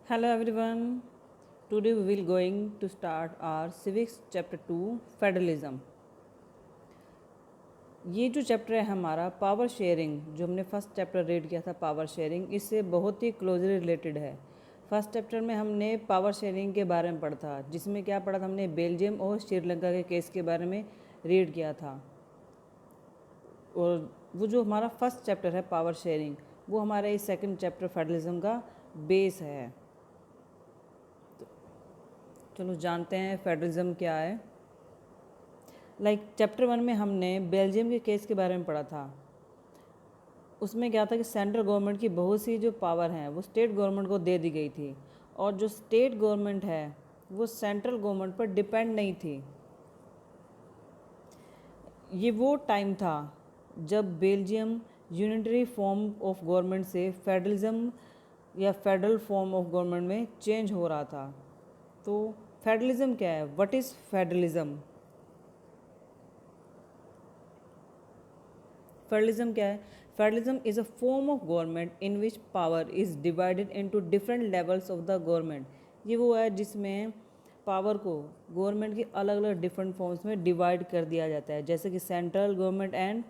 Hello everyone. Today we will going to start our civics chapter 2 federalism. ये जो chapter है हमारा power sharing, जो हमने फर्स्ट चैप्टर रीड किया था पावर शेयरिंग, इससे बहुत ही क्लोजली रिलेटेड है। फर्स्ट चैप्टर में हमने पावर शेयरिंग के बारे में पढ़ा था, जिसमें क्या पढ़ा था हमने बेल्जियम और श्रीलंका के केस के बारे में रीड किया था। और वो जो हमारा फर्स्ट चैप्टर है पावर शेयरिंग, वो हमारे इस सेकंड चैप्टर फेडरलिज्म का बेस है। चलो जानते हैं फेडरलिज्म क्या है। चैप्टर 1 में हमने बेल्जियम के केस के बारे में पढ़ा था। उसमें क्या था कि सेंट्रल गवर्नमेंट की बहुत सी जो पावर हैं वो स्टेट गवर्नमेंट को दे दी गई थी, और जो स्टेट गवर्नमेंट है वो सेंट्रल गवर्नमेंट पर डिपेंड नहीं थी। ये वो टाइम था जब Belgium unitary form of government से फेडरलिज्म या फेडरल फॉर्म ऑफ गवर्नमेंट में चेंज हो रहा था। तो फेडरलिज्म क्या है? What is federalism? फेडरलिज्म क्या है? Federalism is a form of government in which power is divided into different levels of the government. ये वो है जिसमें पावर को गवर्नमेंट की अलग अलग डिफरेंट फॉर्म्स में डिवाइड कर दिया जाता है, जैसे कि central government and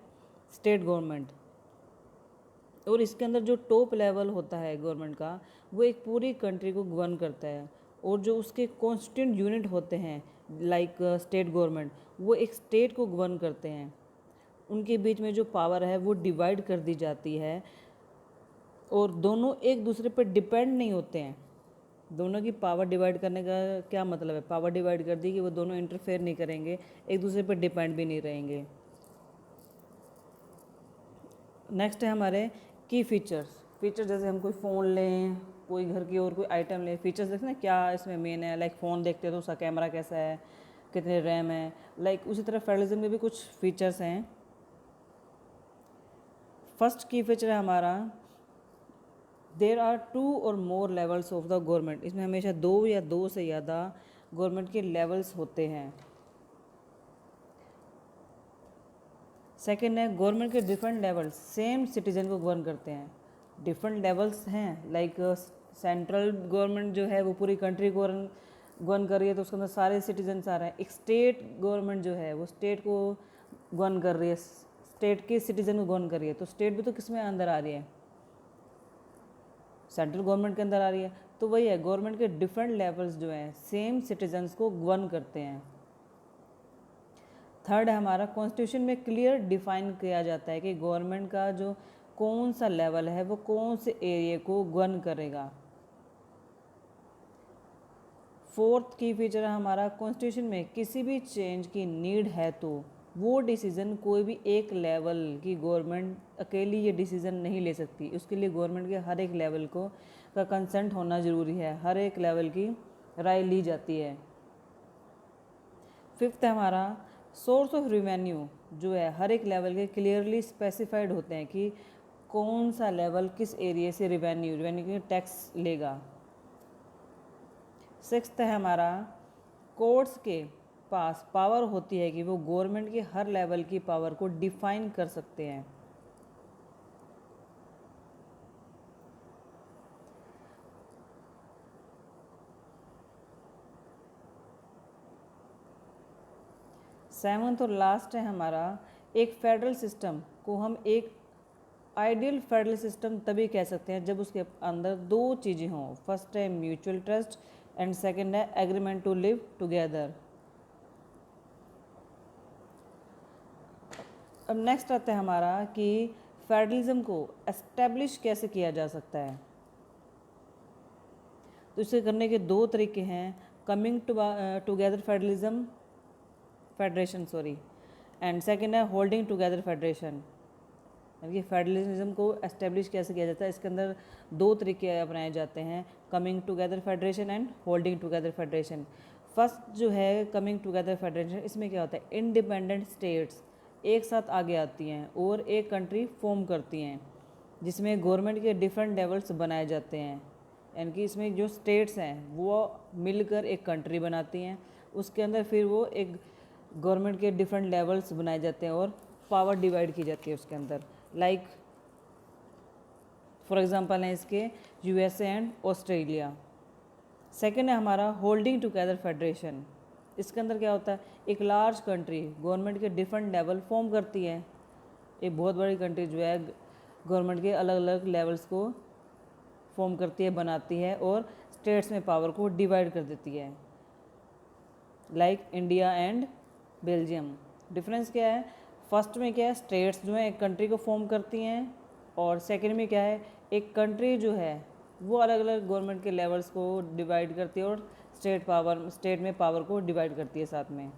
state government. और इसके अंदर जो टॉप लेवल होता है गवर्नमेंट का, वो एक पूरी कंट्री को गवर्न करता है, और जो उसके कॉन्स्टिट्यूंट यूनिट होते हैं लाइक स्टेट गवर्नमेंट, वो एक स्टेट को गवर्न करते हैं। उनके बीच में जो पावर है वो डिवाइड कर दी जाती है, और दोनों एक दूसरे पर डिपेंड नहीं होते हैं। दोनों की पावर डिवाइड करने का क्या मतलब है? पावर डिवाइड कर दी कि वो दोनों इंटरफेयर नहीं करेंगे, एक दूसरे पर डिपेंड भी नहीं रहेंगे। नेक्स्ट है हमारे की फीचर्स जैसे हम कोई फ़ोन लें, कोई घर की और कोई आइटम लें, फीचर्स देखते हैं क्या इसमें मेन है। फ़ोन देखते हैं तो उसका कैमरा कैसा है, कितने रैम है। उसी तरह फेडरलिज्म में भी कुछ फीचर्स हैं। फर्स्ट की फीचर है हमारा देर आर 2 और मोर लेवल्स ऑफ द गवर्नमेंट। इसमें हमेशा 2 या 2 से ज़्यादा गवर्नमेंट के लेवल्स होते हैं। सेकेंड है गवर्नमेंट के डिफरेंट लेवल्स सेम सिटीजन को गवर्न करते हैं। डिफरेंट लेवल्स हैं, सेंट्रल गवर्नमेंट जो है वो पूरी कंट्री को गवर्न कर रही है, तो उसके अंदर सारे सिटीजन्स आ रहे हैं। एक स्टेट गवर्नमेंट जो है वो स्टेट को गवर्न कर रही है, स्टेट के सिटीजन को गवर्न कर रही है। तो स्टेट भी तो किस में अंदर आ रही है? सेंट्रल गवर्नमेंट के अंदर आ रही है। तो वही है, गवर्नमेंट के डिफरेंट लेवल्स जो हैं सेम सिटीजन्स को गवर्न करते हैं। थर्ड है हमारा कॉन्स्टिट्यूशन में क्लियर डिफाइन किया जाता है कि गवर्नमेंट का जो कौन सा लेवल है वो कौन से एरिया को गवर्न करेगा। फोर्थ की फीचर है हमारा कॉन्स्टिट्यूशन में किसी भी चेंज की नीड है तो वो डिसीज़न कोई भी एक लेवल की गवर्नमेंट अकेली ये डिसीज़न नहीं ले सकती। उसके लिए गवर्नमेंट के हर एक लेवल को का कंसेंट होना ज़रूरी है, हर एक लेवल की राय ली जाती है। फिफ्थ है हमारा सोर्स ऑफ रिवेन्यू, जो है हर एक लेवल के क्लियरली स्पेसिफाइड होते हैं कि कौन सा लेवल किस एरिया से रिवेन्यू के टैक्स लेगा। सिक्स्थ है हमारा कोर्ट्स के पास पावर होती है कि वो गवर्नमेंट के हर लेवल की पावर को डिफाइन कर सकते हैं। सेवंथ और लास्ट है हमारा एक फेडरल सिस्टम को हम एक आइडियल फेडरल सिस्टम तभी कह सकते हैं जब उसके अंदर 2 चीज़ें हों। फर्स्ट है म्यूचुअल ट्रस्ट एंड सेकंड है एग्रीमेंट टू लिव टुगेदर। अब नेक्स्ट आता है हमारा कि फेडरलिज्म को एस्टेब्लिश कैसे किया जा सकता है। तो इसे करने के 2 तरीके हैं, coming together federation and second है होल्डिंग टुगेदर फेडरेशन। यानी कि फेडरलिज्म को एस्टेब्लिश कैसे किया जाता है, इसके अंदर 2 तरीके अपनाए जाते हैं, coming together federation and holding together federation. First जो है कमिंग टुगेदर फेडरेशन, इसमें क्या होता है इंडिपेंडेंट स्टेट्स एक साथ आगे आती हैं और एक कंट्री फॉर्म करती हैं, जिसमें गवर्नमेंट के डिफरेंट लेवल्स बनाए जाते हैं। यानी कि इसमें जो स्टेट्स हैं वो मिलकर एक कंट्री बनाती हैं, उसके अंदर फिर वो एक गवर्नमेंट के डिफरेंट लेवल्स बनाए जाते हैं और पावर डिवाइड की जाती है उसके अंदर। फॉर एग्जांपल है इसके यूएसए एंड ऑस्ट्रेलिया। सेकेंड है हमारा होल्डिंग टुगेदर फेडरेशन। इसके अंदर क्या होता है, एक लार्ज कंट्री गवर्नमेंट के डिफरेंट लेवल फॉर्म करती है। एक बहुत बड़ी कंट्री जो है गवर्नमेंट के अलग अलग लेवल्स को फॉर्म करती है, बनाती है और स्टेट्स में पावर को डिवाइड कर देती है, like India and Belgium. Difference क्या है, फर्स्ट में क्या है, स्टेट्स जो है एक कंट्री को फॉर्म करती हैं, और सेकंड में क्या है, एक कंट्री जो है वो अलग अलग गवर्नमेंट के लेवल्स को डिवाइड करती है और स्टेट में पावर को डिवाइड करती है साथ में।